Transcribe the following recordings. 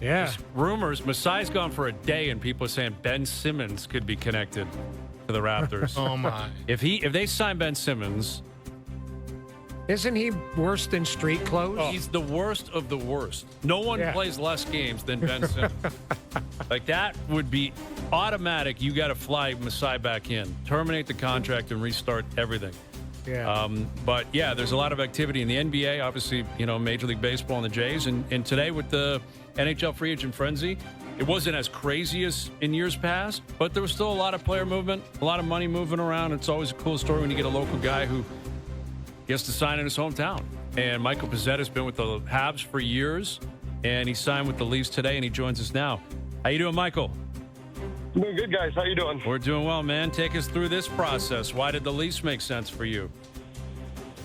Yeah. There's rumors. Masai's gone for a day, and people are saying Ben Simmons could be connected to the Raptors. Oh, my. If they sign Ben Simmons, Isn't he worse than street clothes? he's the worst of the worst. No one Yeah. plays less games than Ben Simmons. Like, that would be automatic. You got to fly Masai back in, terminate the contract, and restart everything. Yeah. But, yeah, there's a lot of activity in the NBA, obviously, Major League Baseball and the Jays. And today with the NHL free agent frenzy, it wasn't as crazy as in years past, but there was still a lot of player movement, a lot of money moving around. It's always a cool story when you get a local guy who gets to sign in his hometown. And Michael Pizzetta's been with the Habs for years, and he signed with the Leafs today, and he joins us now. How you doing, Michael? I'm doing good, guys. How you doing? We're doing well, man. Take us through this process. Why did the Leafs make sense for you?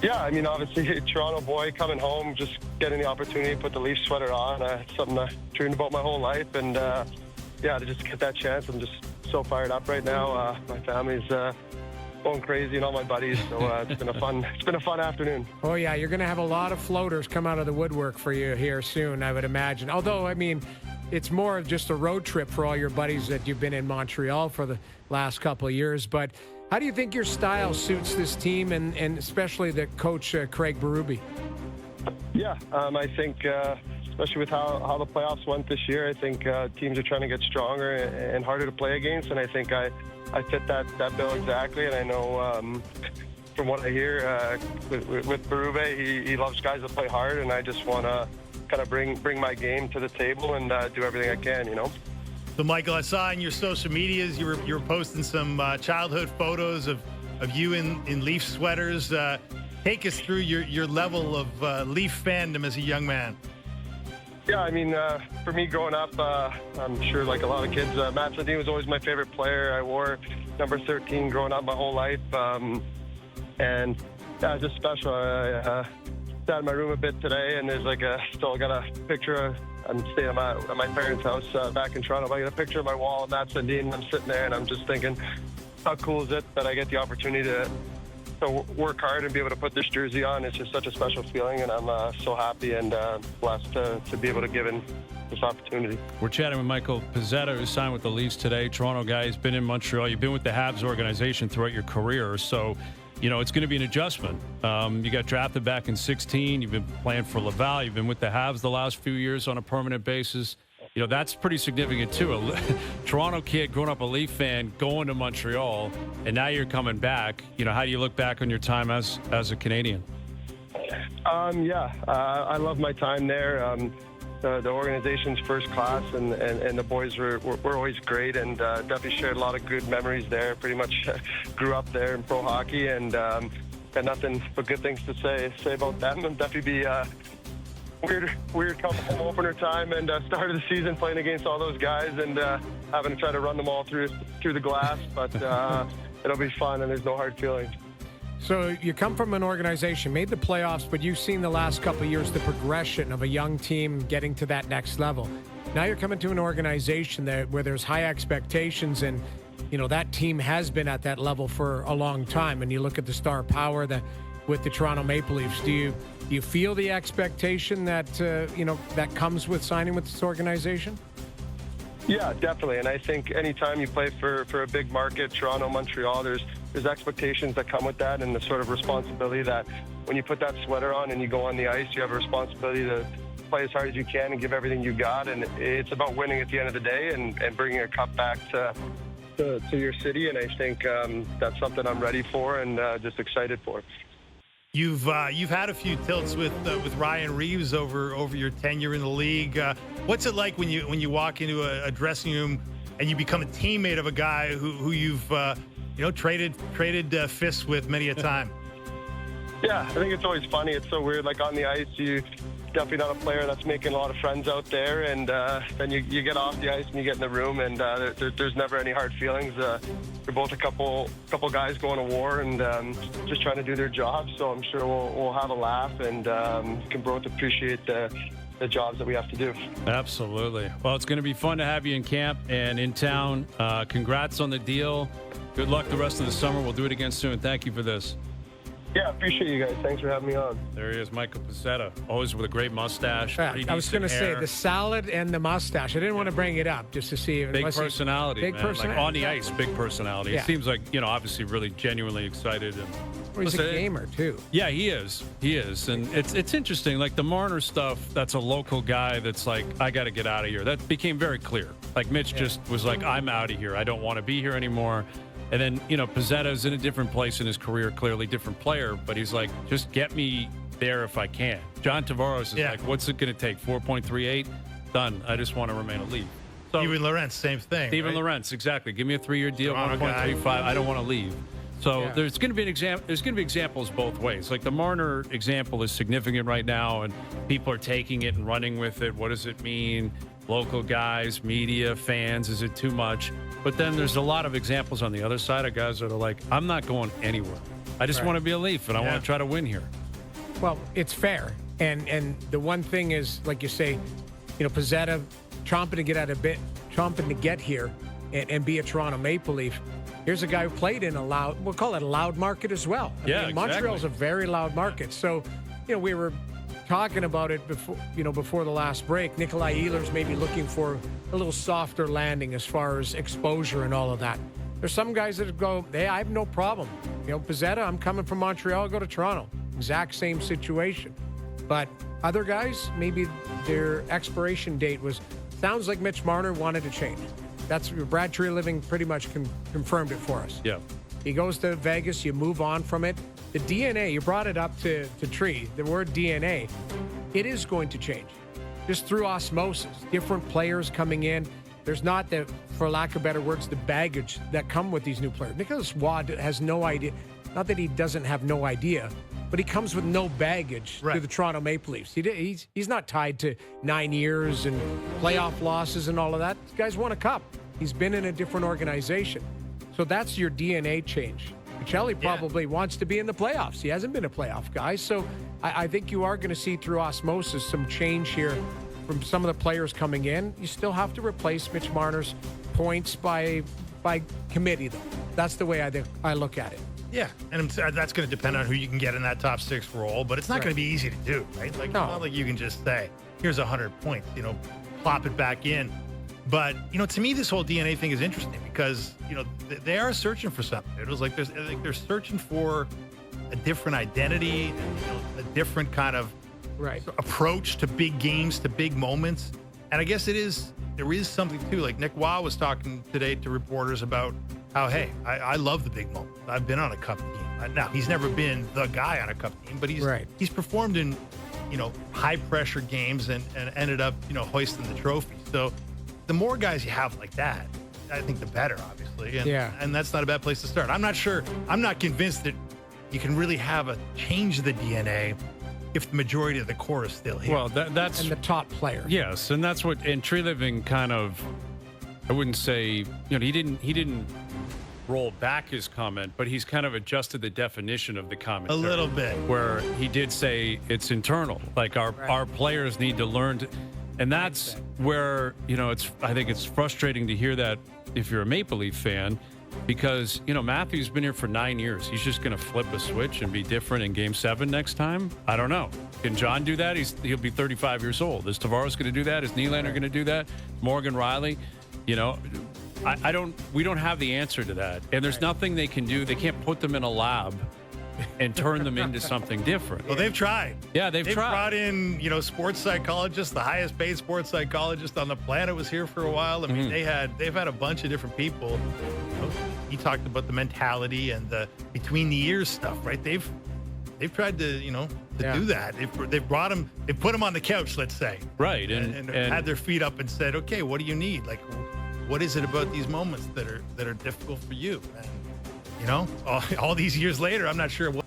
Yeah, I mean, obviously, Toronto boy coming home, just getting the opportunity to put the Leafs sweater on. It's something I've dreamed about my whole life. And, yeah, to just get that chance, I'm just so fired up right now. My family's going crazy and all my buddies. So it's been a fun afternoon. Oh, yeah, you're going to have a lot of floaters come out of the woodwork for you here soon, I would imagine. Although, I mean, it's more of just a road trip for all your buddies that you've been in Montreal for the last couple of years. But how do you think your style suits this team and especially the coach, Craig Berube? Yeah, I think, especially with how the playoffs went this year, I think teams are trying to get stronger and harder to play against. And I think I fit that bill exactly. And I know from what I hear with Berube, he loves guys that play hard. And I just want to kind of bring my game to the table and do everything I can, So, Michael, I saw in your social medias you were posting some childhood photos of you in Leaf sweaters. Take us through your level of Leaf fandom as a young man. Yeah, I mean, for me growing up, I'm sure like a lot of kids, Matt Sundin was always my favorite player. I wore number 13 growing up my whole life. And yeah, just special. I sat in my room a bit today, and there's still got a picture. I'm staying at my parents' house back in Toronto. I got a picture of my wall of Matt Sundin. I'm sitting there, and I'm just thinking, how cool is it that I get the opportunity to work hard and be able to put this jersey on? It's just such a special feeling, and I'm so happy and blessed to be able to give in this opportunity. We're chatting with Michael Pizzetta, who signed with the Leafs today. Toronto guy. He's been in Montreal. You've been with the Habs organization throughout your career, so it's going to be an adjustment. You got drafted back in 2016. You've been playing for Laval. You've been with the Habs the last few years on a permanent basis. That's pretty significant, too. A Toronto kid, growing up a Leaf fan, going to Montreal, and now you're coming back. How do you look back on your time as a Canadian? I love my time there. The organization's first class, and the boys were always great, and definitely shared a lot of good memories there. Pretty much grew up there in pro hockey, and got nothing but good things to say about them. And definitely be weird come home opener time and start of the season playing against all those guys and having to try to run them all through the glass. But it'll be fun, and there's no hard feelings. So you come from an organization, made the playoffs, but you've seen the last couple of years the progression of a young team getting to that next level. Now you're coming to an organization where there's high expectations, and that team has been at that level for a long time. And you look at the star power with the Toronto Maple Leafs. Do you feel the expectation that that comes with signing with this organization? Yeah, definitely. And I think anytime you play for a big market, Toronto, Montreal, there's expectations that come with that, and the sort of responsibility that when you put that sweater on and you go on the ice, you have a responsibility to play as hard as you can and give everything you got. And it's about winning at the end of the day and bringing a cup back to your city. And I think that's something I'm ready for and just excited for. You've had a few tilts with Ryan Reeves over your tenure in the league. What's it like when you walk into a dressing room and you become a teammate of a guy who you've traded fists with many a time? Yeah, I think it's always funny. It's so weird. Like on the ice, you definitely not a player that's making a lot of friends out there, and then you get off the ice and you get in the room, and there's never any hard feelings. We're both a couple guys going to war and just trying to do their jobs. So I'm sure we'll have a laugh and can both appreciate the jobs that we have to do. Absolutely. Well, it's going to be fun to have you in camp and in town. Congrats on the deal. Good luck the rest of the summer. We'll do it again soon. Thank you for this. Yeah, appreciate you guys. Thanks for having me on. There he is, Michael Pezzetta, always with a great mustache. Yeah, pretty I was going to decent say hair. the salad and the mustache. I didn't want to bring it up just to see. Big personality, big man. personality. Like on the ice, big personality. Yeah. It seems like, obviously really genuinely excited. And Well, he's a listen, gamer too. Yeah, he is. He is. And it's interesting. Like the Marner stuff, that's a local guy that's like, I got to get out of here. That became very clear. Like Mitch just was like, I'm out of here. I don't want to be here anymore. And then, Pezzetta's in a different place in his career, clearly different player, but he's like, just get me there if I can. John Tavares is like, what's it going to take? 4.38? Done. I just want to remain a Leaf. So, Steven Lorentz, same thing. Steven right? Lorentz, exactly. Give me a 3-year deal, Toronto guy. 1.35. I don't want to leave. So Yeah. there's going to be an example. There's going to be examples both ways. Like the Marner example is significant right now, and people are taking it and running with it. What does it mean? Local guys, media, fans, is it too much? But then there's a lot of examples on the other side of guys that are like, I'm not going anywhere. I just want to be a Leaf, and I want to try to win here. Well, it's fair. And the one thing is, like you say, Pezzetta chomping to get here and be a Toronto Maple Leaf. Here's a guy who played in we'll call it a loud market as well. Yeah, Montreal's a very loud market. So, we were talking about it before the last break. Nikolai Ehlers may be looking for a little softer landing as far as exposure and all of that. There's some guys that go, hey, I have no problem. Pezzetta, I'm coming from Montreal, I'll go to Toronto. Exact same situation. But other guys, maybe their expiration date sounds like Mitch Marner wanted to change. That's Brad Tree Living pretty much confirmed it for us. Yeah. He goes to Vegas, you move on from it. The DNA, you brought it up to Tree, the word DNA, it is going to change. Just through osmosis, different players coming in. There's not the, for lack of better words, the baggage that come with these new players. Nicholas Waugh has no idea. Not that he doesn't have no idea, but he comes with no baggage to the Toronto Maple Leafs. He's not tied to 9 years and playoff losses and all of that. This guy's won a cup. He's been in a different organization. So that's your DNA change. Michelli probably wants to be in the playoffs. He hasn't been a playoff guy. So I think you are going to see through osmosis some change here from some of the players coming in. You still have to replace Mitch Marner's points by committee, though. That's the way I look at it. Yeah, and that's going to depend on who you can get in that top 6 role, but it's not going to be easy to do, right? Like, it's not like you can just say, here's 100 points, plop it back in. But, to me, this whole DNA thing is interesting because, they are searching for something. It was like they're searching for a different identity, a different kind of approach to big games, to big moments. And I guess there is something too. Like Nick Waugh was talking today to reporters about how, hey, I love the big moments. I've been on a cup team. Now, he's never been the guy on a cup team, but he's performed in, high pressure games and ended up, hoisting the trophy. So the more guys you have like that, I think the better, obviously. And that's not a bad place to start. I'm not sure. I'm not convinced that you can really change the DNA if the majority of the core is still here. Well, that's and the top player. Yes, and that's what Tree Living kind of, I wouldn't say, he didn't roll back his comment, but he's kind of adjusted the definition of the comment a little bit, where he did say it's internal. Like our players need to learn to, and that's where I think it's frustrating to hear that if you're a Maple Leaf fan. Because, Matthew's been here for 9 years. He's just going to flip a switch and be different in Game 7 next time? I don't know. Can John do that? He'll be 35 years old. Is Tavares going to do that? Is Nylander going to do that? Morgan Riley? We don't have the answer to that. And there's nothing they can do. They can't put them in a lab and turn them into something different. Well, they've tried. Yeah, they've tried. Brought in, sports psychologists. The highest paid sports psychologist on the planet was here for a while. I mean, they've had a bunch of different people. He talked about the mentality and the between the ears stuff, right? They've tried to, do that. They've brought him, they put him on the couch, let's say. Right. And had their feet up and said, okay, what do you need? Like, what is it about these moments that are difficult for you? And, all these years later, I'm not sure what